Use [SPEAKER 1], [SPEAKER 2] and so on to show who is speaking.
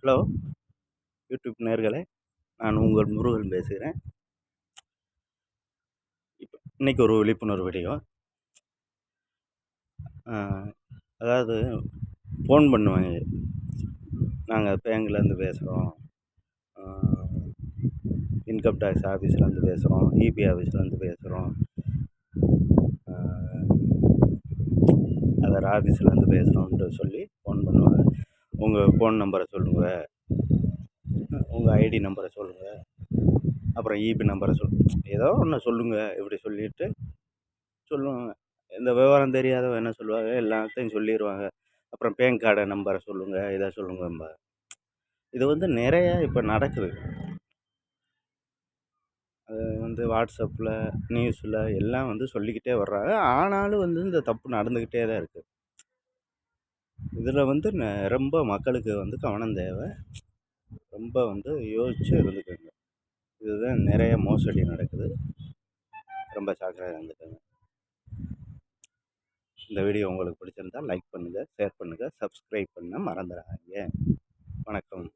[SPEAKER 1] Hello YouTube நேயர்களே, நான் உங்கள் முருகன் பேசுகிறேன். இன்னைக்கு ஒரு விழிப்புணர்வு வீடியோ. அ அதாவது ஃபோன் பண்ணுவாங்க. நாங்க பேங்க்லேருந்து பேசுகிறோம். அ இன்கம் டேக்ஸ் ஆஃபீஸ்லேருந்து பேசுகிறோம். இபி ஆஃபீஸ்லேருந்து பேசுகிறோம். அதர் ஆஃபீஸ்லேருந்து பேசுகிறோம்ன்ட்டு சொல்லி ஃபோன் பண்ணுவாங்க. உங்கள் ஃபோன் நம்பரை சொல்லுங்க, உங்கள் ஐடி நம்பரை சொல்லுங்க, அப்புறம் இபி நம்பரை ஏதோ ஒன்று சொல்லுங்க. இப்படி சொல்லிட்டு சொல்லுவாங்க. இந்த விவரம் தெரியாதவன் என்ன சொல்லுவாங்க, எல்லாத்தையும் சொல்லிருவாங்க. அப்புறம் பேன் கார்டு நம்பரை சொல்லுங்க, இதை சொல்லுங்கம்பாங்க. இது நிறைய இப்போ நடக்குது. அது வாட்ஸ்அப்பில், நியூஸில் எல்லாம் சொல்லிக்கிட்டே வர்றாங்க. ஆனாலும் இந்த தப்பு நடந்துக்கிட்டே தான் இருக்குது. இதில் ரொம்ப மக்களுக்கு கவனம் தேவை. ரொம்ப யோசித்து இருந்துக்கோங்க. இதுதான் நிறைய மோசடி நடக்குது. ரொம்ப ஜாக்கிரதையா இருந்துக்கோங்க. இந்த வீடியோ உங்களுக்கு பிடிச்சிருந்தா லைக் பண்ணுங்கள், ஷேர் பண்ணுங்கள், சப்ஸ்கிரைப் பண்ண மறந்துடாதீங்க. வணக்கம்.